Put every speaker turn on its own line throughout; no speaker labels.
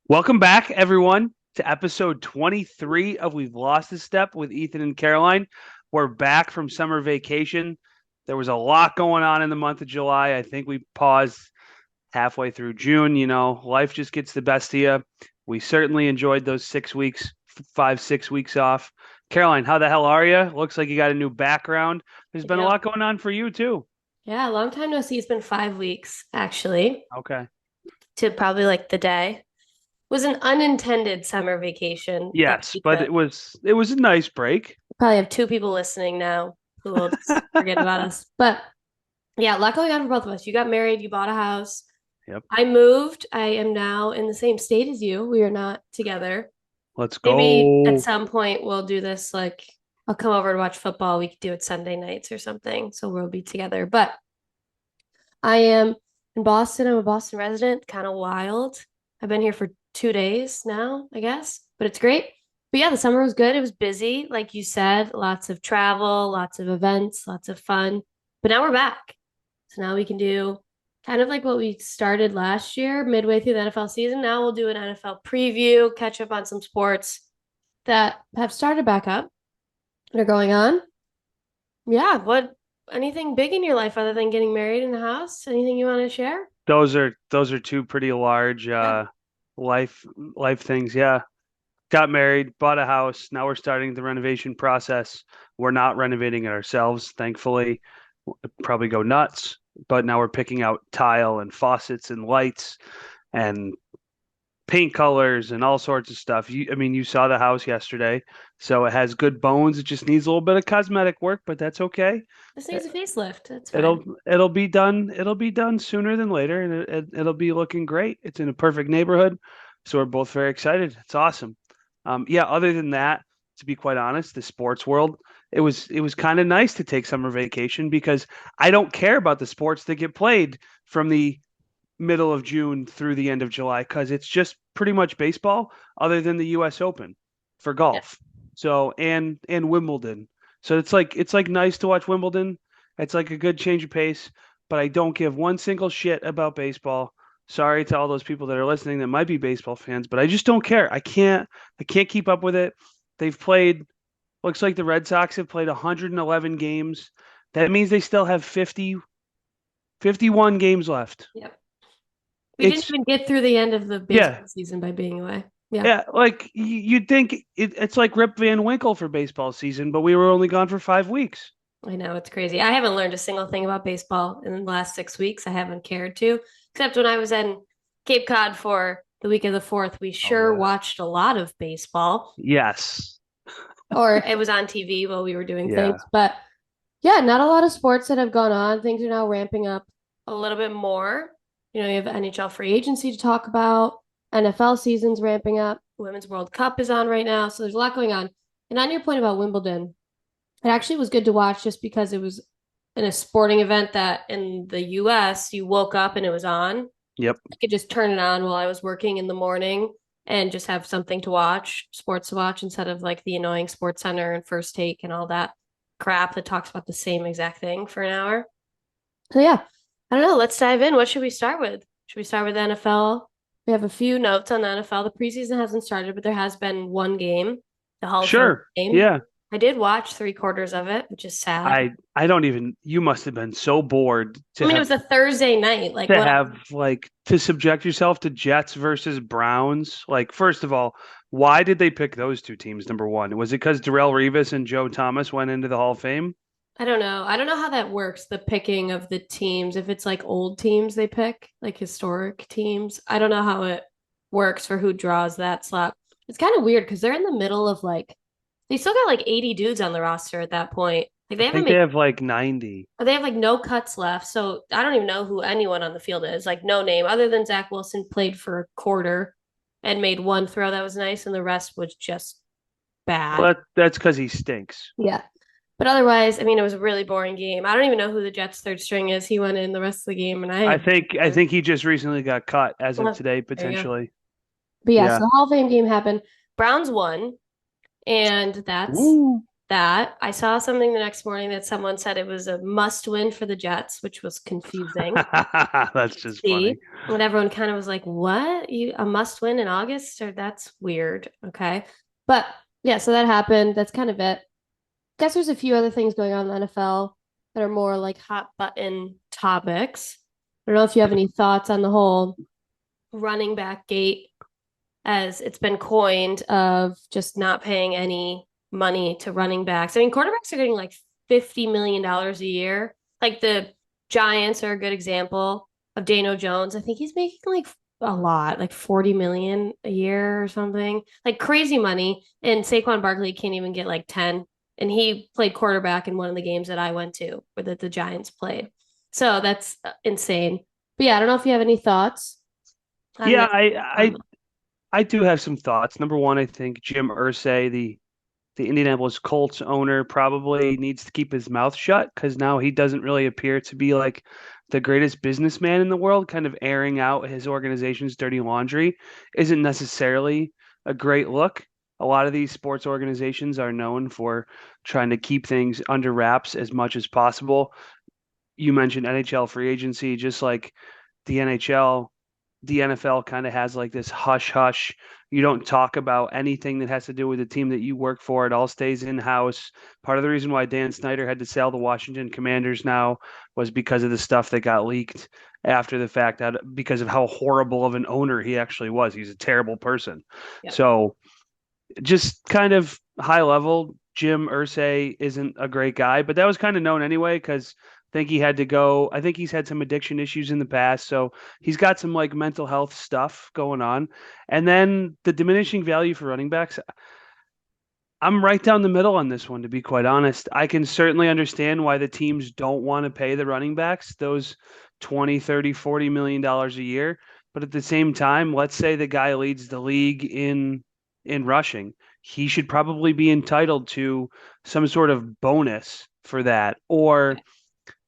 Welcome back, everyone, to episode 23 of We've Lost a Step with Ethan and Caroline. We're back from summer vacation. There was a lot going on in the month of July. I think we paused halfway through June. Life just gets the best of you. We certainly enjoyed those 6 weeks, 5, 6 weeks off. Caroline, how the hell are you? Looks like you got a new background. There's
I
been a
know.
lot going on for you, too.
Yeah, long time no see. It's been 5 weeks, actually,
Okay.
to probably like the day. It was an unintended summer vacation that
Yes,
we
but
took.
it was a nice break.
Probably have two people listening now who will just forget about us. But yeah, a lot going on for both of us. You got married, you bought a house.
Yep.
I moved. I am now in the same state as you. We are not together.
Let's
Maybe at
go.
some point we'll do this like I'll come over to watch football. We could do it Sunday nights or something. So we'll be together. But I am in Boston. I'm a Boston resident, kind of wild. I've been here for 2 days now, I guess, but it's great. But yeah, the summer was good. It was busy, like you said, lots of travel, lots of events, lots of fun. But now we're back. So now we can do kind of like what we started last year, midway through the NFL season. Now we'll do an NFL preview, catch up on some sports that have started back up that are going on. Yeah, what anything big in your life other than getting married in a house? Anything you want to share?
Those are two pretty large
Yeah.
life things. Yeah. Got married, bought a house. Now we're starting the renovation process. We're not renovating it ourselves, thankfully. Probably go nuts, but now we're picking out tile and faucets and lights and paint colors and all sorts of stuff. You saw the house yesterday, so it has good bones. It just needs a little bit of cosmetic work, but that's okay.
This needs a facelift. That's fine.
It'll be done. It'll be done sooner than later, and it'll be looking great. It's in a perfect neighborhood, so we're both very excited. It's awesome. Yeah. Other than that, to be quite honest, the sports world, it was kind of nice to take summer vacation because I don't care about the sports that get played from the middle of June through the end of July because it's just pretty much baseball, other than the U.S. Open for
Yeah.
golf. So and Wimbledon. So it's like nice to watch Wimbledon. It's like a good change of pace, but I don't give one single shit about baseball. Sorry to all those people that are listening that might be baseball fans, but I just don't care. I can't keep up with it. They've played looks like the Red Sox have played 111 games. That means they still have 51 games left.
Yep. We didn't
It's
even get through the end of the
yeah,
baseball season by being away. Yeah.
yeah. Like you'd think it's like Rip Van Winkle for baseball season, but we were only gone for 5 weeks.
I know it's crazy. I haven't learned a single thing about baseball in the last 6 weeks. I haven't cared to, except when I was in Cape Cod for the week of the 4th. We
Oh
sure
yeah.
watched a lot of baseball,
Yes.
or it was on TV while we were doing
Yeah.
things. But yeah, not a lot of sports that have gone on. Things are now ramping up a little bit more. You have NHL free agency to talk about. NFL season's ramping up. Women's World Cup is on right now. So there's a lot going on. And on your point about Wimbledon, it actually was good to watch just because it was in a sporting event that in the US you woke up and it was on.
Yep.
I could just turn it on while I was working in the morning and just have something to watch, sports to watch, instead of like the annoying Sports Center and First Take and all that crap that talks about the same exact thing for an hour. So yeah, I don't know. Let's dive in. What should we start with? Should we start with the NFL? We have a few notes on the NFL. The preseason hasn't started, but there has been one game, the Hall of Fame
Sure.
game.
Yeah.
I did watch 3/4 of it, which is sad.
I don't even. You must have been so bored
I mean, it was a Thursday night. Like,
to
what?
have like to subject yourself to Jets versus Browns. Like, first of all, why did they pick those two teams? Number one, was it because Darrell Revis and Joe Thomas went into the Hall of Fame?
I don't know. I don't know how that works, the picking of the teams. If it's like old teams they pick, like historic teams. I don't know how it works for who draws that slot. It's kind of weird because they're in the middle of like they still got like 80 dudes on the roster at that point. Like
I
they haven't
think they
made
have like 90.
they have like no cuts left. So I don't even know who anyone on the field is. Like no name other than Zach Wilson played for a quarter and made one throw that was nice, and the rest was just bad.
Well, that's because he stinks.
Yeah. But otherwise, I mean, it was a really boring game. I don't even know who the Jets' third string is. He went in the rest of the game, and I
I
have.
think I think he just recently got cut as of
Well,
today,
there you go.
potentially.
But yeah, so
Yeah.
the Hall of Fame game happened. Browns won, and that's
Ooh.
that. I saw something the next morning that someone said it was a must win for the Jets, which was confusing.
That's just funny.
See, and everyone kind of was like, "What? You a must win in August? Or that's weird." Okay, but yeah, so that happened. That's kind of it. Guess there's a few other things going on in the NFL that are more like hot button topics. I don't know if you have any thoughts on the whole running back gate, as it's been coined, of just not paying any money to running backs. I mean, quarterbacks are getting like $50 million a year. Like the Giants are a good example of Daniel Jones. I think he's making like a lot, like 40 million a year or something, like crazy money. And Saquon Barkley can't even get like 10. And he played quarterback in one of the games that I went to, or that the Giants played. So that's insane. But yeah, I don't know if you have any thoughts on
Yeah,
this. Um,
I do have some thoughts. Number one, I think Jim Irsay, the Indianapolis Colts owner, probably needs to keep his mouth shut because now he doesn't really appear to be like the greatest businessman in the world. Kind of airing out his organization's dirty laundry isn't necessarily a great look. A lot of these sports organizations are known for trying to keep things under wraps as much as possible. You mentioned NHL free agency, just like the NHL, the NFL kind of has like this hush hush. You don't talk about anything that has to do with the team that you work for. It all stays in house. Part of the reason why Dan Snyder had to sell the Washington Commanders now was because of the stuff that got leaked after the fact, that because of how horrible of an owner he actually was. He's a terrible person.
yeah.
So just kind of high level, Jim Irsay isn't a great guy, but that was kind of known anyway because I think he had to go. I think he's had some addiction issues in the past, so he's got some like mental health stuff going on. And then the diminishing value for running backs, I'm right down the middle on this one, to be quite honest. I can certainly understand why the teams don't want to pay the running backs those 20, 30, 40 million dollars a year. But at the same time, let's say the guy leads the league in rushing. He should probably be entitled to some sort of bonus for that, or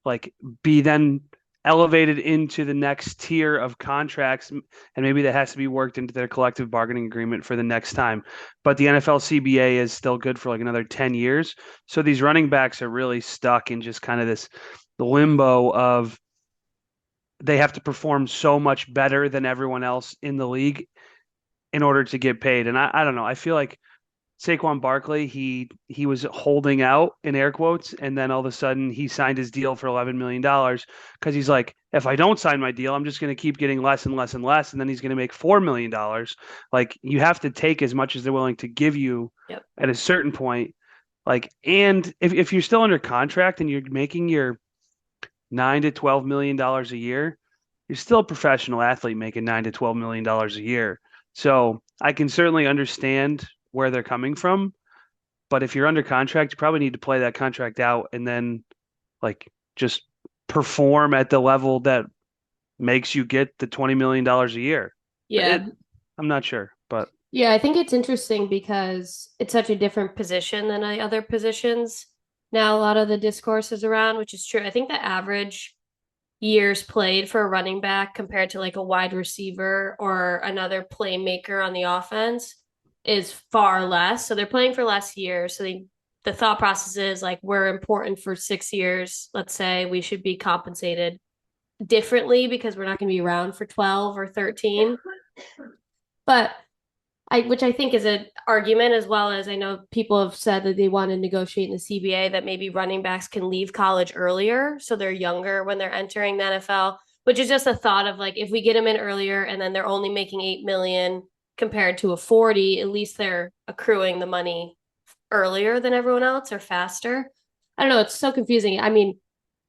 like be then elevated into the next tier of contracts, and maybe that has to be worked into their collective bargaining agreement for the next time. But the NFL CBA is still good for like another 10 years. So these running backs are really stuck in just kind of this limbo of they have to perform so much better than everyone else in the league in order to get paid. And I don't know. I feel like Saquon Barkley, he was holding out in air quotes, and then all of a sudden he signed his deal for $11 million because he's like, if I don't sign my deal, I'm just going to keep getting less and less and less, and then he's going to make $4 million. Like you have to take as much as they're willing to give you
Yep.
at a certain point. Like, and if you're still under contract and you're making your $9 to $12 million a year, you're still a professional athlete making $9 to $12 million a year. So I can certainly understand where they're coming from. But if you're under contract, you probably need to play that contract out and then like just perform at the level that makes you get the $20 million a year.
Yeah.
I'm not sure, but
Yeah, I think it's interesting because it's such a different position than other positions. Now, a lot of the discourse is around, which is true. I think the average years played for a running back compared to like a wide receiver or another playmaker on the offense is far less. So they're playing for less years. So the thought process is like we're important for 6 years. Let's say we should be compensated differently because we're not going to be around for 12 or 13. But which I think is an argument, as well as I know people have said that they want to negotiate in the CBA that maybe running backs can leave college earlier, so they're younger when they're entering the NFL. Which is just a thought of like if we get them in earlier and then they're only making 8 million compared to a 40, at least they're accruing the money earlier than everyone else or faster. I don't know. It's so confusing. I mean,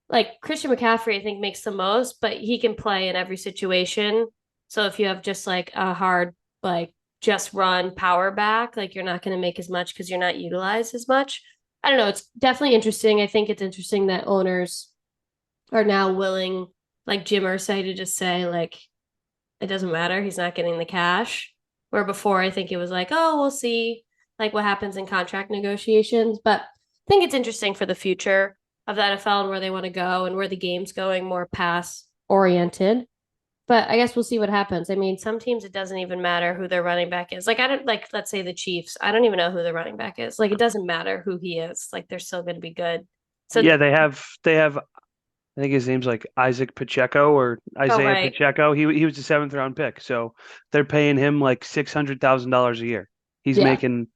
like Christian McCaffrey, I think makes the most, but he can play in every situation. So if you have just like a hard, like just run power back, like you're not going to make as much because you're not utilized as much. I don't know. It's definitely interesting. I think it's interesting that owners are now willing, like Jim Irsay, to just say, like, it doesn't matter. He's not getting the cash. Where before, I think it was like, oh, we'll see like what happens in contract negotiations. But I think it's interesting for the future of the NFL and where they want to go and where the game's going more pass oriented. But I guess we'll see what happens. I mean, some teams it doesn't even matter who their running back is. Like I don't like let's say the Chiefs. I don't even know who their running back is. Like it doesn't matter who he is. Like they're still going to be good. So
Yeah, they have I think his name's like Isaac Pacheco or
oh
Isaiah
right.
Pacheco. He was a seventh round pick. So they're paying him like $600,000 a year. He's
Yeah.
making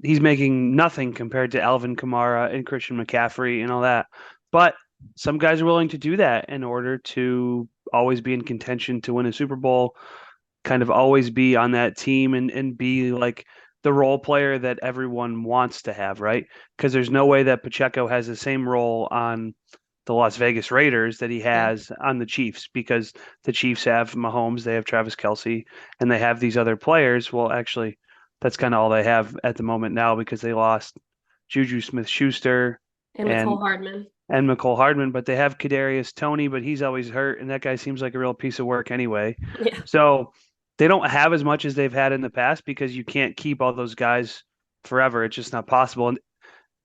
he's making nothing compared to Alvin Kamara and Christian McCaffrey and all that. But some guys are willing to do that in order to always be in contention to win a Super Bowl, kind of always be on that team and be like the role player that everyone wants to have, right? Because there's no way that Pacheco has the same role on the Las Vegas Raiders that he
Yeah.
has on the Chiefs because the Chiefs have Mahomes, they have Travis Kelce, and they have these other players. Well, actually, that's kind of all they have at the moment now because they lost Juju Smith-Schuster
And
and
Nicole Hardman.
Mecole Hardman, but they have Kadarius Toney, but he's always hurt, and that guy seems like a real piece of work anyway.
Yeah.
So they don't have as much as they've had in the past because you can't keep all those guys forever. It's just not possible. And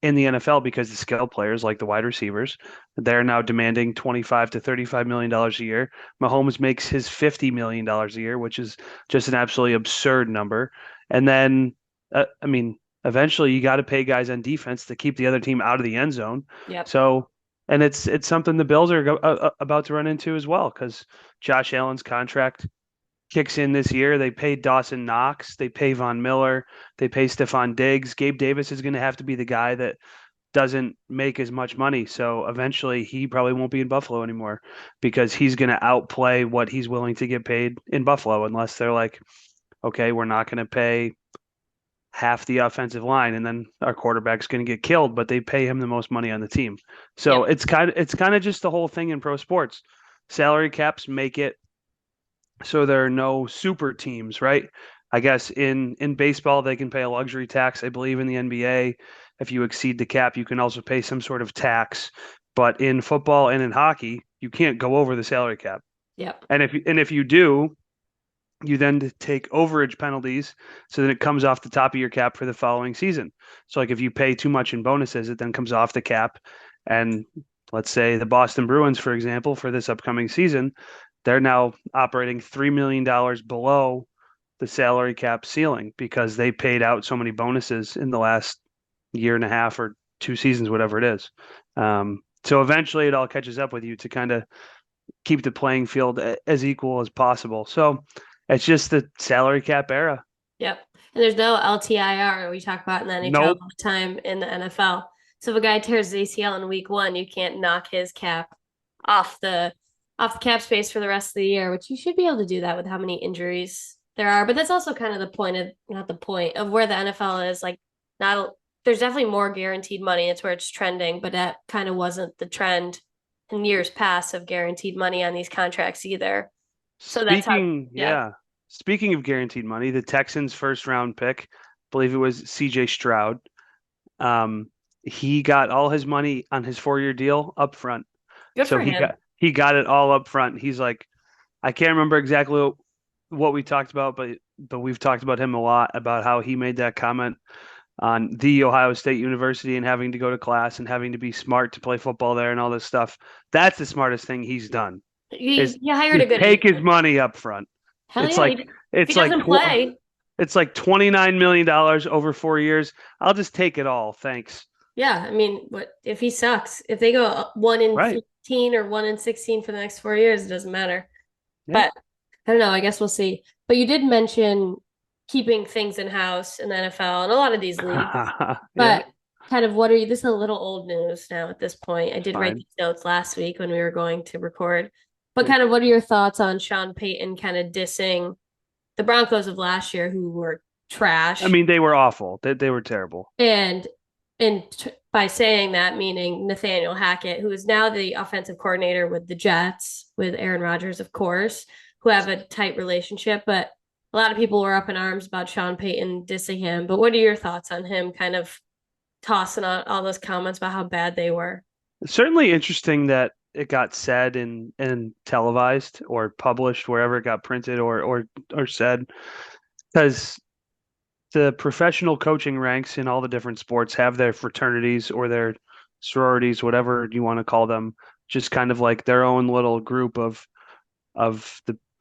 in the NFL, because the skill players like the wide receivers, they're now demanding 25 to 35 million dollars a year. Mahomes makes his 50 million dollars a year, which is just an absolutely absurd number. And then, I mean, eventually you got to pay guys on defense to keep the other team out of the end zone.
Yep.
So, and it's something the Bills are about to run into as well because Josh Allen's contract kicks in this year. They pay Dawson Knox, they pay Von Miller, they pay Stephon Diggs. Gabe Davis is going to have to be the guy that doesn't make as much money. So eventually he probably won't be in Buffalo anymore because he's going to outplay what he's willing to get paid in Buffalo unless they're like, okay, we're not going to pay half the offensive line and then our quarterback's going to get killed, but they pay him the most money on the team. So
Yep.
it's kind of just the whole thing in pro sports. Salary caps make it so there are no super teams, right? I guess in baseball they can pay a luxury tax. I believe in the NBA, if you exceed the cap, you can also pay some sort of tax. But in football and in hockey, you can't go over the salary cap.
Yep.
And if you do, you then take overage penalties, so then it comes off the top of your cap for the following season. So like if you pay too much in bonuses, it then comes off the cap. And let's say the Boston Bruins, for example, for this upcoming season, they're now operating $3 million below the salary cap ceiling because they paid out so many bonuses in the last year and a half or two seasons, whatever it is. So eventually it all catches up with you to kind of keep the playing field as equal as possible. So it's just the salary cap era.
Yep. And there's no LTIR we talk about in the NHL
Nope.
all the time in the NFL. So if a guy tears his ACL in week one, you can't knock his cap off the cap space for the rest of the year, which you should be able to do that with how many injuries there are. But that's also kind of the point of not the point of where the NFL is. Like not there's definitely more guaranteed money. It's where it's trending, but that kind of wasn't the trend in years past of guaranteed money on these contracts either. So that's how
Speaking,
yeah.
yeah. Speaking of guaranteed money, the Texans' first round pick, I believe it was CJ Stroud. Um, he got all his money on his 4 year deal up front.
Good
So
for
he
him.
got it all up front. He's like, I can't remember exactly what we talked about, but we've talked about him a lot about how he made that comment on the Ohio State University and having to go to class and having to be smart to play football there and all this stuff. That's the smartest thing he's done
He hired
is
a good
take his
agent.
money up front.
Hell
It's
yeah.
like
If he
it's like
doesn't play,
it's like $29 million over 4 years. I'll just take it all. Thanks.
yeah. I mean, what if he sucks? If they go 1 in
Right.
15 or 1 in 16 for the next 4 years, it doesn't matter.
Yeah.
But I don't know. I guess we'll see. But you did mention keeping things in house in the NFL and a lot of these leagues.
Yeah.
But kind of what are you? This is a little old news now at this point. I
It's
did write
fine.
these notes last week when we were going to record. But
Yeah.
kind of what are your thoughts on Sean Payton kind of dissing the Broncos of last year, who were
I
trash?
mean, they were awful. They were terrible.
And by saying that, meaning Nathaniel Hackett, who is now the offensive coordinator with the Jets, with Aaron Rodgers, of course, who have a tight relationship. But a lot of people were up in arms about Sean Payton dissing him. But what are your thoughts on him kind of tossing out all those comments about how bad they were?
Certainly interesting that it got said and televised or published wherever it got printed or said because the professional coaching ranks in all the different sports have their fraternities or their sororities, whatever you want to call them, just kind of like their own little group of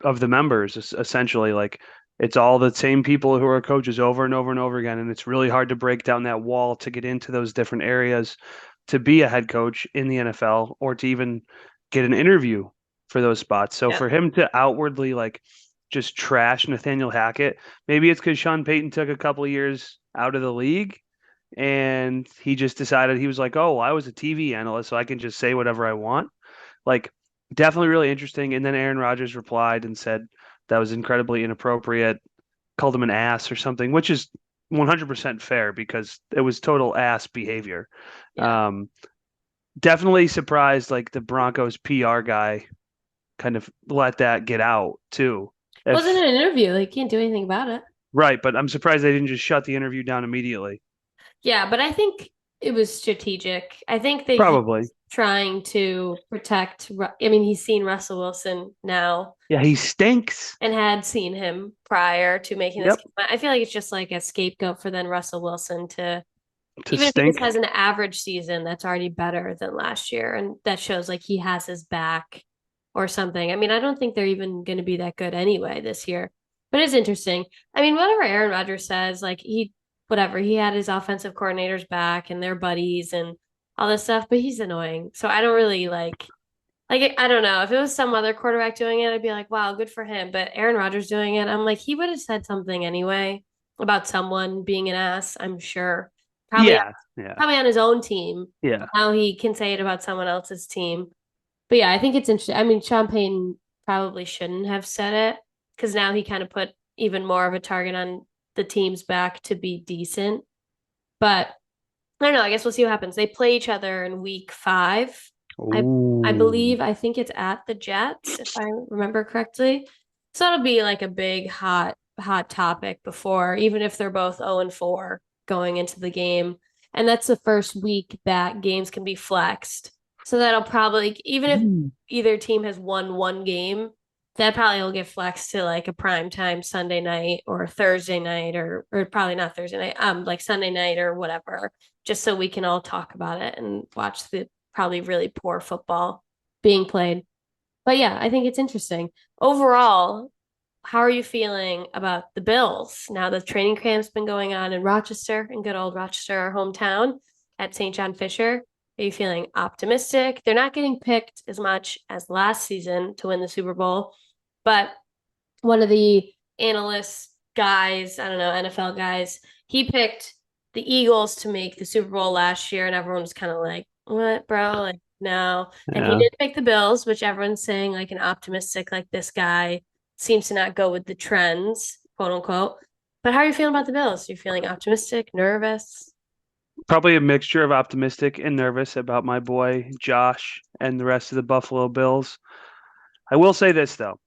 of the members, essentially. Like it's all the same people who are coaches over and over and over again, and it's really hard to break down that wall to get into those different areas to be a head coach in the NFL or to even get an interview for those spots. So
Yeah.
for him to outwardly like just trash Nathaniel Hackett, maybe it's because Sean Payton took a couple of years out of the league and he just decided he was like, oh, I was a TV analyst, so I can just say whatever I want. Like, definitely really interesting. And then Aaron Rodgers replied and said that was incredibly inappropriate, called him an ass or something, which is 100% fair because it was total ass behavior.
Yeah.
Um, Definitely surprised like the Broncos PR guy kind of let that get out too.
It wasn't
If
an interview. Like, can't do anything about it.
right, but I'm surprised they didn't just shut the interview down immediately.
Yeah, but I think it was strategic. I think that he's
Probably.
trying to protect. I mean, he's seen Russell Wilson now
Yeah, he stinks.
and had seen him prior to making this.
Yep,
I feel like it's just like a scapegoat for then Russell Wilson to,
to
even if he just
stink.
has an average season, that's already better than last year. And that shows like he has his back or something. I mean, I don't think they're even going to be that good anyway this year, but it's interesting. I mean, whatever Aaron Rodgers says, like whatever, he had his offensive coordinators back and their buddies and all this stuff, but he's annoying. So I don't really like, I don't know. If it was some other quarterback doing it, I'd be like, wow, good for him. But Aaron Rodgers doing it, I'm like, he would have said something anyway about someone being an ass, I'm sure. Probably
Yeah, yeah,
probably on his own team.
yeah.
Now he can say it about someone else's team. But yeah, I think it's interesting. I mean, Sean Payton probably shouldn't have said it because now he kind of put even more of a target on the team's back to be decent. But I don't know. I guess we'll see what happens. They play each other in week 5. I
Ooh.
believe I think it's at the Jets, if I remember correctly. So it'll be like a big hot topic before, even if they're both 0-4 going into the game. And that's the first week that games can be flexed. So that'll probably, even if
Mm.
either team has won one game, that probably will get flexed to like a prime time Sunday night or Thursday night or probably not Thursday night, like Sunday night or whatever, just so we can all talk about it and watch the probably really poor football being played. But yeah, I think it's interesting. Overall, how are you feeling about the Bills now that training camp's been going on in Rochester, in good old Rochester, our hometown at St. John Fisher? Are you feeling optimistic? They're not getting picked as much as last season to win the Super Bowl, but one of the analyst guys, I don't know, NFL guys, he picked the Eagles to make the Super Bowl last year, and everyone was kind of like, what, bro? Like, no. And he
Yeah.
did pick the Bills, which everyone's saying like an optimistic, like this guy seems to not go with the trends, quote unquote. But how are you feeling about the Bills? Are you feeling optimistic, nervous?
Probably a mixture of optimistic and nervous about my boy Josh and the rest of the Buffalo Bills. I will say this though.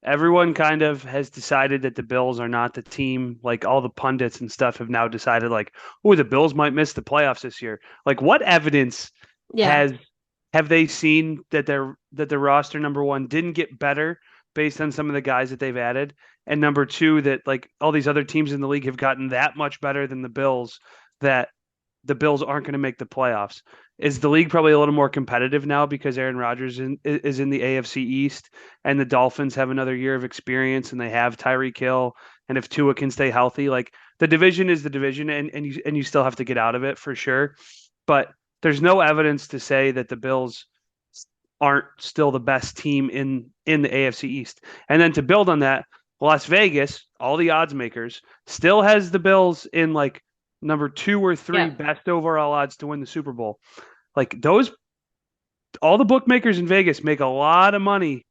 Everyone kind of has decided that the Bills are not the team. Like all the pundits and stuff have now decided like, oh, the Bills might miss the playoffs this year. Like what evidence
Yeah.
has have they seen that their roster number one didn't get better based on some of the guys that they've added, and number two that like all these other teams in the league have gotten that much better than the Bills that the Bills aren't going to make the playoffs. Is the league probably a little more competitive now because Aaron Rodgers is in the AFC East and the Dolphins have another year of experience and they have Tyreek Hill, and if Tua can stay healthy, like the division is the division and you still have to get out of it for sure. But there's no evidence to say that the Bills aren't still the best team in the AFC East. And then to build on that, Las Vegas, all the odds makers, still has the Bills in like number 2 or 3
Yeah.
best overall odds to win the Super Bowl. Like those, all the bookmakers in Vegas make a lot of money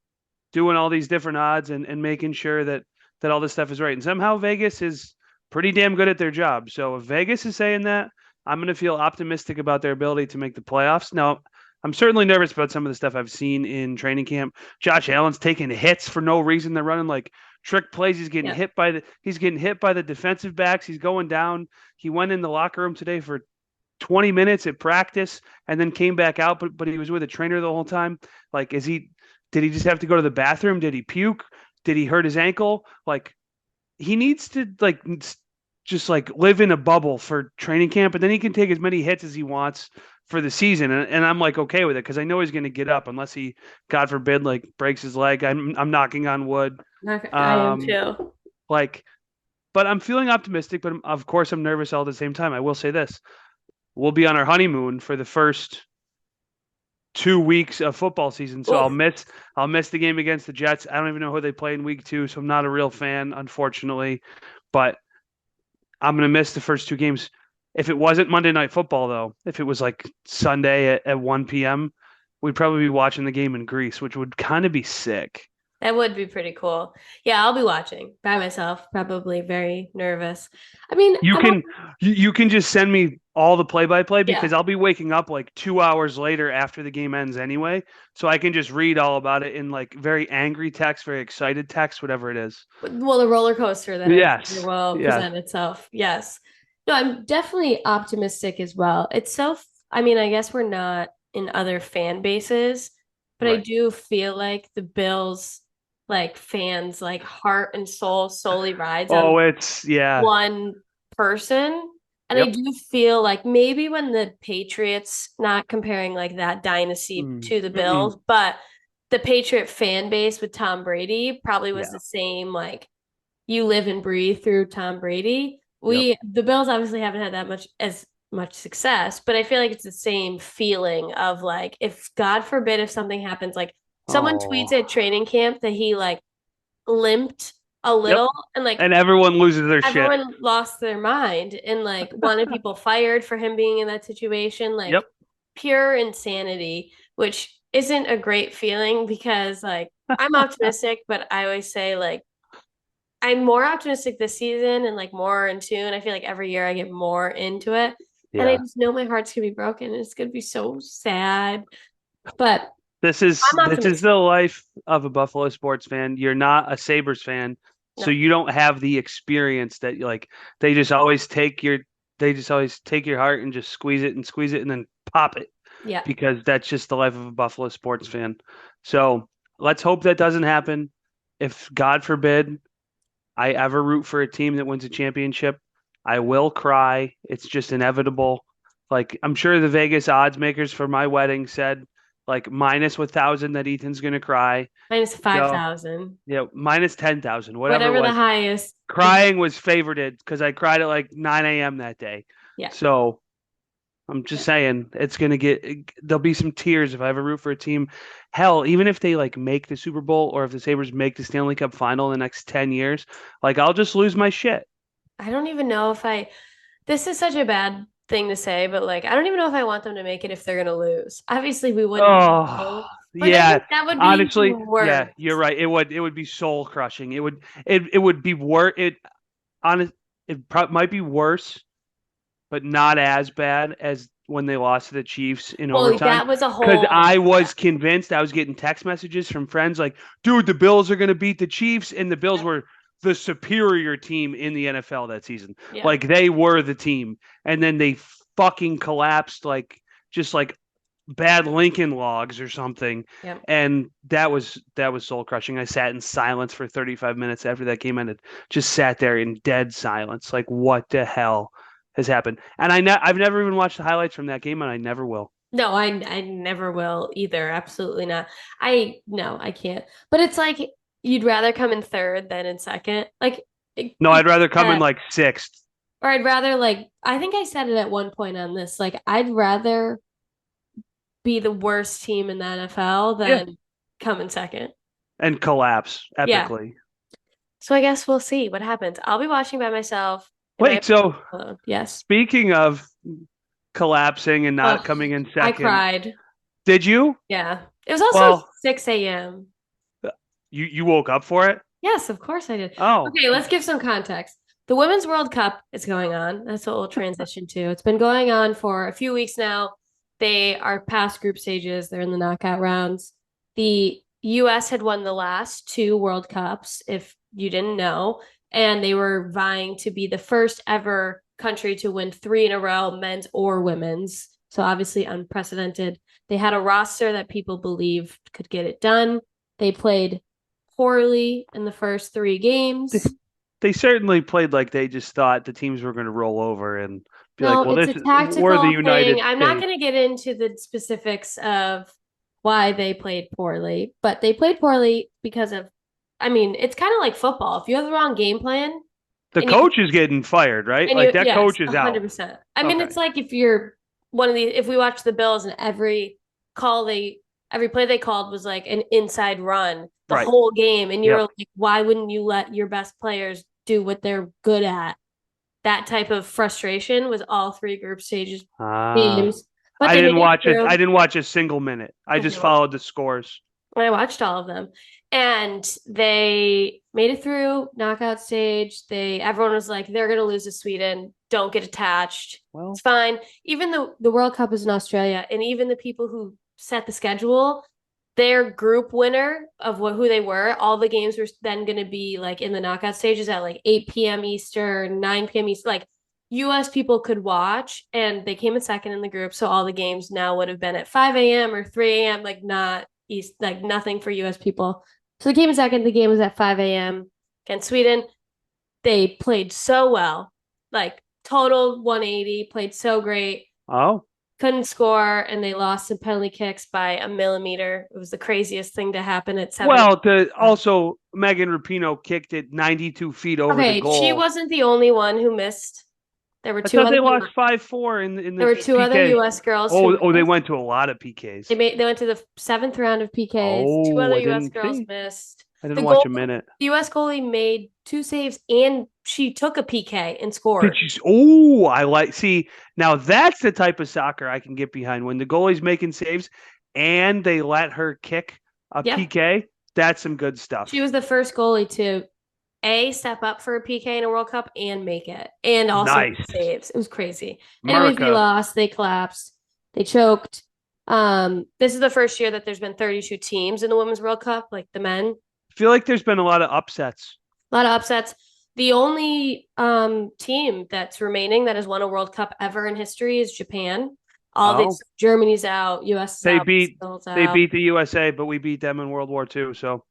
doing all these different odds and making sure that all this stuff is right. And somehow Vegas is pretty damn good at their job. So if Vegas is saying that, I'm going to feel optimistic about their ability to make the playoffs. Now, I'm certainly nervous about some of the stuff I've seen in training camp. Josh Allen's taking hits for no reason. They're running like trick plays.
Yeah.
He's getting hit by the defensive backs. He's going down. He went in the locker room today for 20 minutes at practice and then came back out, but he was with a trainer the whole time. Like, did he just have to go to the bathroom? Did he puke? Did he hurt his ankle? Like, he needs to just like live in a bubble for training camp, and then he can take as many hits as he wants for the season, and I'm like okay with it because I know he's going to get up unless he, God forbid, like breaks his leg. I'm knocking on wood.
I am
Um,
too.
like, but I'm feeling optimistic, but of course I'm nervous all at the same time. I will say this: we'll be on our honeymoon for the first 2 weeks of football season, so
Oof.
I'll miss the game against the Jets. I don't even know who they play in week 2, so I'm not a real fan, unfortunately. But I'm gonna miss the first 2 games. If it wasn't Monday Night Football, though, if it was like Sunday at 1 p.m., we'd probably be watching the game in Greece, which would kind of be sick.
That would be pretty cool. Yeah, I'll be watching by myself, probably very nervous. I mean,
You
I'm not,
can you can just send me all the play-by-play
yeah.
because I'll be waking up like 2 hours later after the game ends anyway, so I can just read all about it in like very angry text, very excited text, whatever it is.
Well, the roller coaster that I'm sure
Yes,
will
yeah.
present itself. Yes. No, I'm definitely optimistic as well. I mean, I guess we're not in other fan bases, but I
Right.
do feel like the Bills, like fans, like heart and soul solely rides on
Oh, it's yeah.
one person. And I
Yep.
do feel like maybe when the Patriots, not comparing like that dynasty
Mm.
to the
Mm-mm.
Bills, but the Patriot fan base with Tom Brady probably was
Yeah.
the same, like you live and breathe through Tom Brady.
Yep.
The Bills obviously haven't had that much success, but I feel like it's the same feeling of like if God forbid if something happens, like someone tweets
Oh.
at training camp that he like limped a
Yep.
little and like
And everyone loses their shit.
everyone lost their mind and like wanted people fired for him being in that situation, like
Yep.
pure insanity, which isn't a great feeling because like I'm optimistic, but I always say like I'm more optimistic this season and like more in tune. I feel like every year I get more into it. And I
Yeah.
just know my heart's gonna be broken and it's gonna be so sad. But I'm
This is
optimistic.
the life of a Buffalo sports fan. You're not a Sabres fan, so
No.
you don't have the experience that like they just always take your they just always take your heart and just squeeze it and then pop it
Yeah.
because that's just the life of a Buffalo sports fan. So let's hope that doesn't happen. If God forbid I ever root for a team that wins a championship, I will cry. It's just inevitable. Like I'm sure the Vegas odds makers for my wedding said like minus 1,000 that Ethan's gonna cry.
Minus
So
5,000.
yeah, minus 10,000, whatever it
Whatever the
was.
highest.
Crying was favorited because I cried at like 9 a.m. that day.
Yeah.
So I'm just saying it's gonna get there'll be some tears if I ever root for a team. Hell, even if they like make the Super Bowl or if the Sabres make the Stanley Cup final in the next 10 years, like I'll just lose my shit.
I don't even know if I this is such a bad thing to say, but like I don't even know if I want them to make it if they're gonna lose. Obviously we wouldn't
Oh,
know, but I
yeah.
think that would be
Honestly,
even
yeah,
worse.
you're right. It would be soul crushing. It would be worse. Honest might be worse, but not as bad as when they lost to the Chiefs in
Well,
overtime.
that was a
Because
whole
I
yeah.
was convinced, I was getting text messages from friends like, dude, the Bills are going to beat the Chiefs. And the Bills
Yeah.
were the superior team in the NFL that season.
Yeah.
Like they were the team. And then they fucking collapsed like just like bad Lincoln logs or something.
Yeah.
And that was soul crushing. I sat in silence for 35 minutes after that game ended. Just sat there in dead silence. Like what the hell has happened? And I've never even watched the highlights from that game and I never will.
No, I never will either. Absolutely not. I no, I can't. But it's like you'd rather come in third than in second. Like
No,
it's
I'd rather come in
that
like sixth.
or I'd rather like I think I said it at one point on this. Like I'd rather be the worst team in the NFL
Yeah.
than come in second.
And collapse
Yeah.
epically.
So I guess we'll see what happens. I'll be watching by myself in my
Wait, so
alone. Yes.
speaking of collapsing and not
Oh,
coming in
I
second,
cried.
did you?
Yeah. It was also
Well,
6 a.m.
you woke up for it?
Yes, of course I did.
Oh,
Okay, let's give some context. The Women's World Cup is going on. That's what we'll transition to. It's been going on for a few weeks now. They are past group stages, they're in the knockout rounds. The US had won the last two World Cups, if you didn't know, and they were vying to be the first ever country to win three in a row, men's or women's. So obviously unprecedented. They had a roster that people believed could get it done. They played poorly in the first three
they,
games.
they certainly played like they just thought the teams were going to roll over and Be like,
No,
well,
it's
this
a
we're the
tactical thing.
United
I'm not
States.
going to get into the specifics of why they played poorly, but they played poorly because of, I mean, it's kind of like football. If you have the wrong game plan
The
and you
coach is getting fired, right?
and
Like
you,
that
yes,
coach is out.
100%. I mean,
Okay,
it's like if you're one of these, if we watch the Bills and call they, every play they called was like an inside run the
right.
whole game, and you were
Yep.
like, why wouldn't you let your best players do what they're good at? That type of frustration was all three group stages
Ah,
games, but they made it
I
through.
didn't watch a single minute. I just
Mhm.
followed the scores.
I watched all of them, and they made it through knockout stage. Everyone was like, they're gonna lose to Sweden. Don't get attached. It's
Well,
fine. Even though the World Cup is in Australia, and even the people who set the schedule, their group winner of who they were, all the games were then going to be like in the knockout stages at like 8 p.m. Eastern, 9 p.m. Eastern. Like US people could watch, and they came in second in the group. So all the games now would have been at 5 a.m. or 3 a.m., like not East, like nothing for US people. So they came in second. The game was at 5 a.m. against Sweden. They played so well, like total 180, played so great,
oh,
couldn't score, and they lost in penalty kicks by a millimeter. It was the craziest thing to happen at 7.
well. Also Megan Rapinoe kicked it 92 feet over the
Okay, she
goal.
wasn't the only one who missed. There were
I
two
thought
other
they lost 5-4 in
there
the
were two other
PK.
US girls who
Oh, they
missed.
went to a lot of PKs.
They went to the seventh round of PKs. Two
Oh,
other
I
US
didn't
girls
see.
missed.
I didn't
The
watch
goal
a minute.
the US goalie made two saves and she took a PK and
Did
scored.
you? Oh, I like. See, now that's the type of soccer I can get behind when the goalie's making saves and they let her kick a
Yep.
PK. That's some good
She
stuff.
was the first goalie to step up for a PK in a World Cup and make it, and also
Nice,
saves. It was crazy. Anyways, they
America.
lost, they collapsed, they choked. This is the first year that there's been 32 teams in the Women's World Cup, like the men.
I feel like there's been a lot of upsets.
A lot of upsets. The only team that's remaining that has won a World Cup ever in history is Japan. All
Oh,
this Germany's out, US is
they
out,
beat
Brazil's
they
out.
beat the USA, but we beat them in World War II. So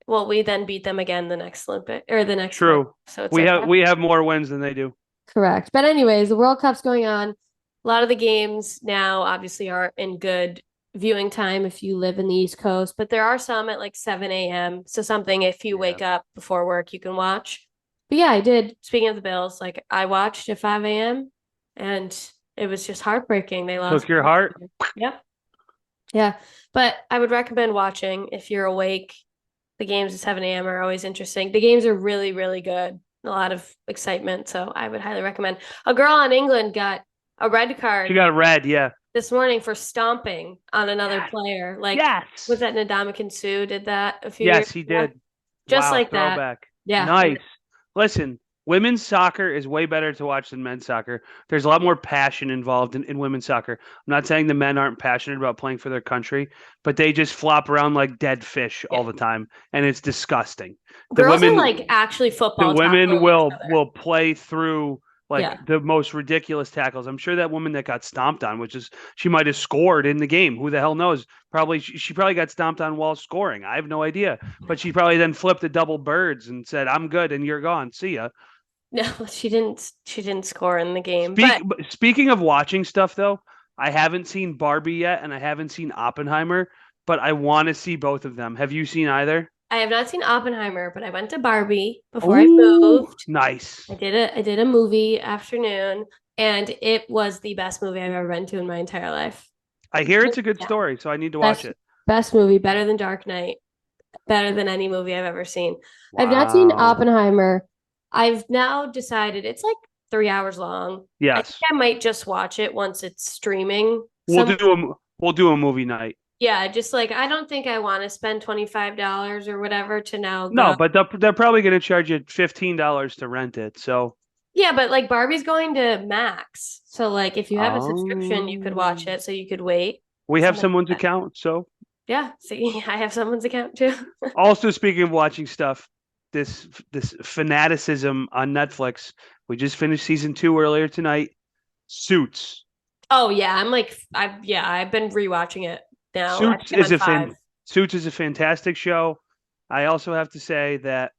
Well, we then beat them again the next Olympic or the next one.
true.
So it's like
We have more wins than they do.
correct. But anyways, the World Cup's going on. A lot of the games now obviously are in good viewing time if you live in the East Coast, but there are some at like 7 a.m. So something if you
Yeah.
wake up before work, you can watch. But yeah, I did. Speaking of the Bills, like I watched at 5 a.m. and it was just heartbreaking. They lost.
Took your heart.
Yep. Yeah. But I would recommend watching if you're awake. The games at 7 a.m. are always interesting. The games are really, really good. A lot of excitement. So I would highly recommend. A girl in England got a red
She
card
got red. Yeah.
this morning for stomping on another
Yes.
player. Like, was
Yes.
that Ndamukong Suh did that a few years
Yes, he
ago?
did.
Just
Wow,
like that.
throwback.
Yeah.
Nice. Listen, women's soccer is way better to watch than men's soccer. There's a lot more passion involved in women's soccer. I'm not saying the men aren't passionate about playing for their country, but they just flop around like dead fish
Yeah.
all the time, and it's disgusting. The
Girls are
women
like actually
the
football
women
tackling each other.
will play through
Yeah.
like the most ridiculous tackles. I'm sure that woman that got stomped on, which is she might have scored in the game. Who the hell knows? Probably she probably got stomped on while scoring. I have no idea. But she probably then flipped the double birds and said, "I'm good and you're gone. See ya."
No, she didn't. She didn't score in the game,
Speak
but
Speaking of watching stuff though, I haven't seen Barbie yet and I haven't seen Oppenheimer, but I want to see both of them. Have you seen either?
I have not seen Oppenheimer. But I went to Barbie before I
Oh,
moved.
nice.
I did a movie afternoon, and it was the best movie I've ever been to in my entire life.
I hear it's a good
Yeah.
story, so I need to watch
Best
it.
best movie, better than Dark Knight, better than any movie I've ever seen. I've not seen
Wow.
Oppenheimer. I've now decided it's like 3 hours long. I think
Yes.
I might just watch it once it's streaming.
We'll do a movie night.
Yeah, just like I don't think I want to spend $25 or whatever to now
No,
go.
but they're probably going to charge you $15 to rent it. So,
Yeah, but like Barbie's going to Max. So like if you have a subscription, you could watch
um,
it so you could wait.
we have
Something
someone's
like that.
account. So,
Yeah, see, I have someone's account too.
also speaking of watching stuff, this fanaticism on Netflix. We just finished season 2 earlier tonight. Suits.
Oh yeah, I've been rewatching it now. I think
Suits
I'm
is
on
a
five.
Suits is a fantastic show. I also have to say that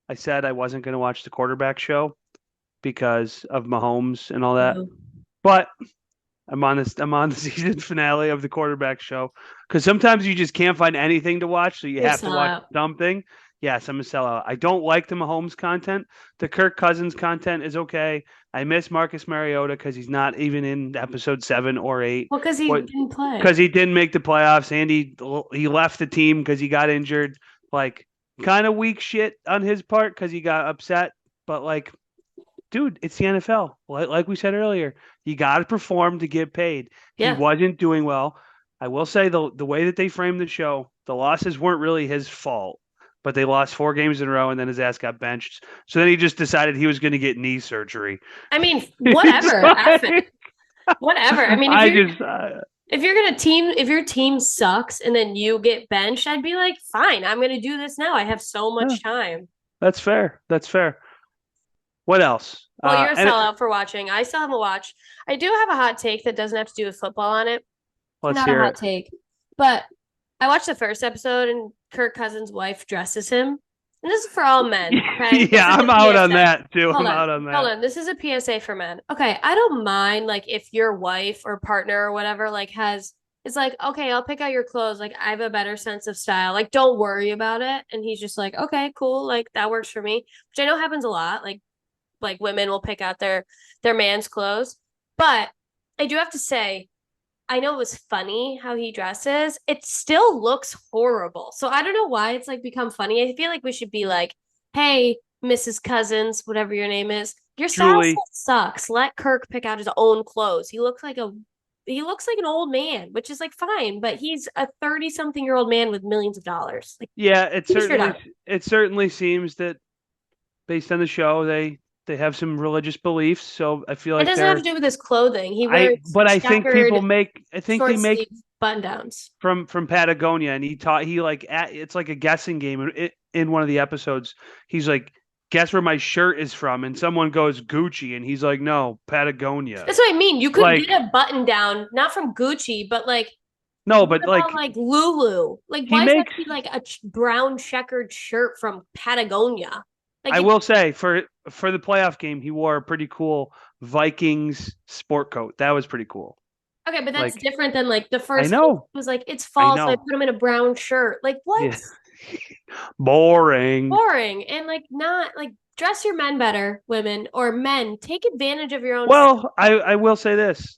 I said I wasn't going to watch the quarterback show because of Mahomes and all that.
No.
But I'm on this. I'm on the season finale of the quarterback show because sometimes you just can't find anything to watch, so you
You're a
have to watch
sellout.
something. Yes, I'm a sellout. I don't like the Mahomes content. The Kirk Cousins content is okay. I miss Marcus Mariota because he's not even in episode 7 or 8.
Well, because he
What?
didn't play.
Because he didn't make the playoffs and he left the team because he got injured. Like kind of weak shit on his part because he got upset. But like dude, it's the NFL. Like we said earlier, you got to perform to get paid. He
Yeah.
wasn't doing well. I will say the way that they framed the show, the losses weren't really his fault, but they lost 4 games in a row, and then his ass got benched. So then he just decided he was going to get knee surgery.
I mean,
It's
whatever. F it.
like,
Whatever. I mean,
I just
if your team sucks and then you get benched, I'd be like, fine, I'm gonna do this now. I have so
yeah,
much time.
that's fair. That's fair. What else?
Well, you're a
And
sellout for watching. I still haven't watched. I do have a hot take that doesn't have to do with football on it.
let's
Not a
hear
hot
it.
take, but I watched the first episode and Kirk Cousins' wife dresses him. And this is for all men, okay? This
Yeah,
is a
I'm out on
PSA.
that too.
Hold
I'm
on.
out on
Hold
that.
on. This is a PSA for men. Okay, I don't mind like if your wife or partner or whatever like has it's like, okay, I'll pick out your clothes. Like I have a better sense of style. Like don't worry about it. And he's just like, okay, cool. Like that works for me, which I know happens a lot. Like women will pick out their man's clothes. But I do have to say, I know it was funny how he dresses. It still looks horrible. So I don't know why it's like become funny. I feel like we should be like, hey, Mrs. Cousins, whatever your name is, your style
Julie,
still sucks. Let Kirk pick out his own clothes. He looks like an old man, which is like fine, but he's a 30 something year old man with millions of dollars. Like,
yeah,
he sure does.
it certainly seems that based on the show, they have some religious beliefs. So I feel
It
like
doesn't have to do with his clothing. He wears
but I think people
checkered
make, I think they
short
make
sleeve button downs.
from Patagonia, and he like it's like a guessing game. In one of the episodes, he's like, guess where my shirt is from, and someone goes Gucci, and he's like, no, Patagonia.
That's what I mean. You could get
Like
a button down, not from Gucci, but like,
no,
what
but
about
like
like Lulu? Like,
he
why does that
makes.
be like a brown checkered shirt from Patagonia? Like,
I will say for the playoff game, he wore a pretty cool Vikings sport coat. That was pretty cool.
okay, but that's
Like
different than like the
I
first game
know,
was like, it's
I
fall, so I
know.
put him in a brown shirt. Like, what?
Yeah. Boring.
Boring. And like, not like, dress your men better, women, or men. Take advantage of your own.
Well, I will say this.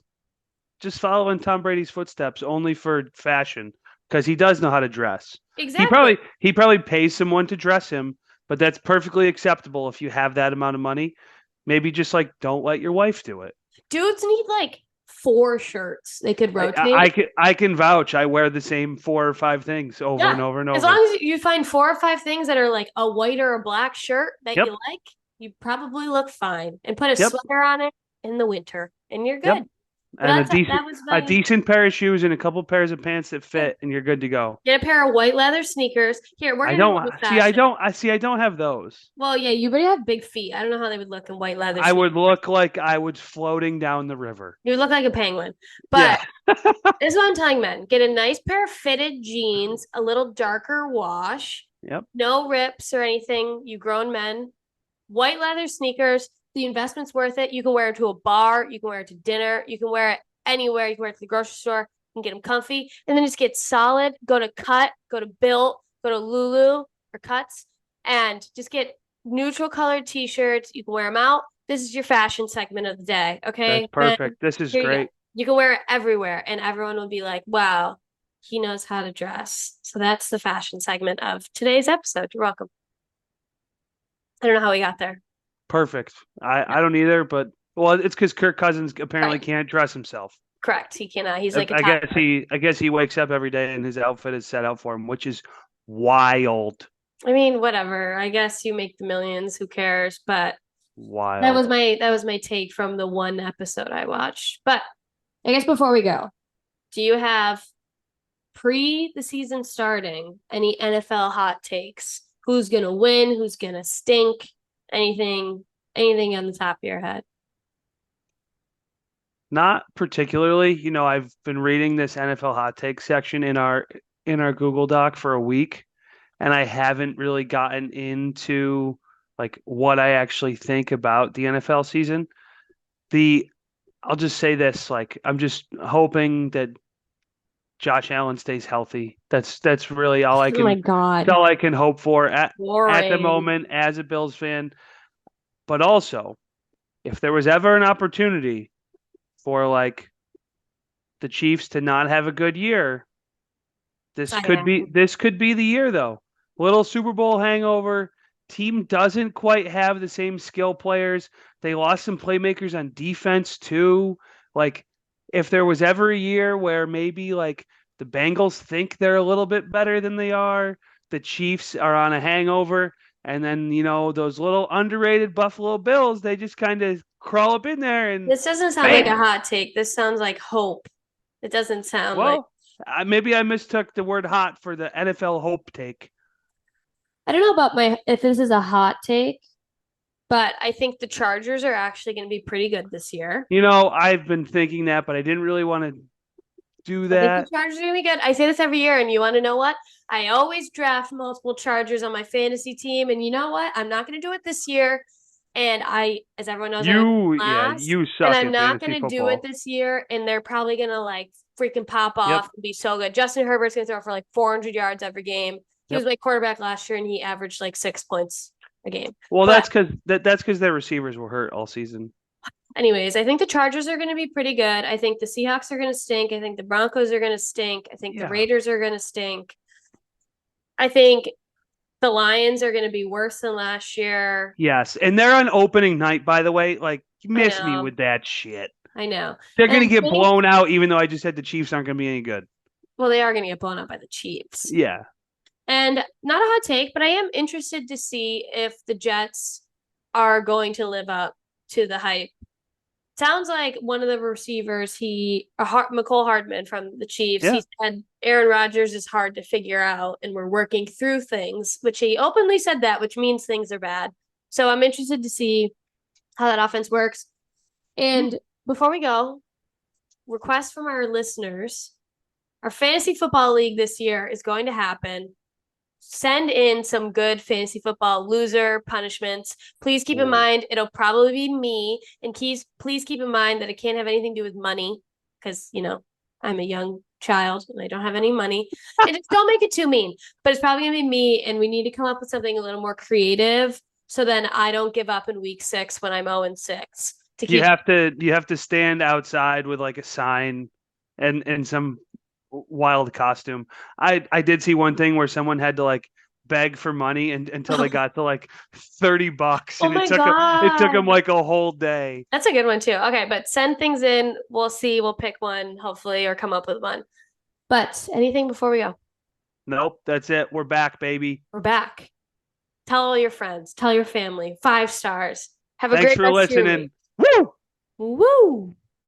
Just follow in Tom Brady's footsteps only for fashion because he does know how to dress.
Exactly.
He probably pays someone to dress him, but that's perfectly acceptable if you have that amount of money. Maybe just like don't let your wife do it.
Dudes need like 4 shirts they could rotate.
I can vouch. I wear the same 4 or 5 things over and
Yeah.
over and
As
over.
long as you find 4 or 5 things that are like a white or a black shirt that
Yep.
you like, you probably look fine. And put a
Yep.
sweater on it in the winter, and you're
Yep.
good. But
And
that was
a
my
decent pair of shoes and a couple pairs of pants that
yeah.
fit, and you're good to go.
Get a pair of white leather sneakers. Here, we're gonna go with fashion.
I don't have those.
Well, yeah, you already have big feet. I don't know how they would look in white leather
I would
sneakers.
look like I was floating down the river.
You would look like a penguin.
Yeah.
But this is what I'm telling men. Get a nice pair of fitted jeans, a little darker wash,
Yep.
no rips or anything, you grown men. White leather sneakers. The investment's worth it. You can wear it to a bar. You can wear it to dinner. You can wear it anywhere. You can wear it to the grocery store. You can get them comfy. And then just get solid. Go to Cut, go to Built, go to Lulu or Cuts, and just get neutral colored t-shirts. You can wear them out. This is your fashion segment of the day.
That's
Okay. Then
perfect. This is
here you go.
great.
You can wear it everywhere, and everyone will be like, wow, he knows how to dress. So that's the fashion segment of today's episode. You're welcome. I don't know how we got there.
Perfect. I don't either, but well, it's because Kirk Cousins apparently
Right.
can't dress himself.
Correct. He cannot. He's like a
I
top.
guess he wakes up every day and his outfit is set out for him, which is wild.
I mean, whatever. I guess you make the millions. Who cares? But
Wild.
that was my take from the one episode I watched. But I guess before we go, do you have pre the season starting any NFL hot takes? Who's gonna win? Who's gonna stink? Anything? Anything on the top of your head?
Not particularly. You know, I've been reading this NFL hot take section in our Google Doc for a week, and I haven't really gotten into like what I actually think about the NFL season. The I'll just say this, like I'm just hoping that Josh Allen stays healthy. That's really all I
Oh my
can
God.
that's all I can hope for at the
Boring.
moment as a Bills fan. But also, if there was ever an opportunity for like the Chiefs to not have a good year,
I am.
this could be the year though. Little Super Bowl hangover. Team doesn't quite have the same skill players. They lost some playmakers on defense too. Like if there was ever a year where maybe like the Bengals think they're a little bit better than they are, the Chiefs are on a hangover, and then those little underrated Buffalo Bills, they just kind of crawl up in there and
This doesn't sound like a
bam.
hot take. This sounds like hope. It doesn't sound like,
Well, maybe I mistook the word hot for the NFL hope take.
I don't know about my, if this is a hot take, but I think the Chargers are actually going to be pretty good this year.
I've been thinking that, but I didn't really want to do
I think the
that.
Chargers are going to be good. I say this every year, and you want to know what? I always draft multiple Chargers on my fantasy team, and you know what? I'm not going to do it this year. And as everyone knows, I went
Yeah,
last,
you
and
suck
I'm
at
not going
fantasy
to do it
football.
this year. And they're probably going to like freaking pop
Yep,
off and be so good. Justin Herbert's going to throw for like 400 yards every game. He was
yep.
my quarterback last year, and he averaged like 6 points a game.
Well,
But
that's because their receivers were hurt all season.
anyways, I think the Chargers are going to be pretty good. I think the Seahawks are going to stink. I think the Broncos are going to stink. I think the
Yeah.
Raiders are going to stink. I think the Lions are going to be worse than last year.
Yes, and they're on opening night, by the way. Like, you
I
miss me
know.
with that shit.
I know.
They're
And
gonna
I
get
think,
blown out, even though I just said the Chiefs aren't gonna be any good.
well, they are going to get blown up by the Chiefs.
Yeah.
And not a hot take, but I am interested to see if the Jets are going to live up to the hype. Sounds like one of the receivers, McCole Hardman from the Chiefs,
Yeah.
he said Aaron Rodgers is hard to figure out and we're working through things, which he openly said that, which means things are bad. So I'm interested to see how that offense works. And before we go, request from our listeners. Our fantasy football league this year is going to happen. Send in some good fantasy football loser punishments. Please keep in
Ooh.
mind it'll probably be me. And please keep in mind that it can't have anything to do with money because, I'm a young child and I don't have any money. And just don't make it too mean. But it's probably going to be me. And we need to come up with something a little more creative so then I don't give up in week 6 when I'm 0-6 to
You
keep.
have to you have to stand outside with like a sign and some wild costume. I did see one thing where someone had to like beg for money and until they got to like $30
Oh
and
my
it took them
God.
like a whole day.
That's a good one too. Okay, but send things in. We'll see. We'll pick one, hopefully, or come up with one. But anything before we go?
Nope, that's it. We're back, baby.
We're back. Tell all your friends, tell your family. 5 stars. Have a
Thanks
great
for
rest of your week.
listening. Woo!
Woo!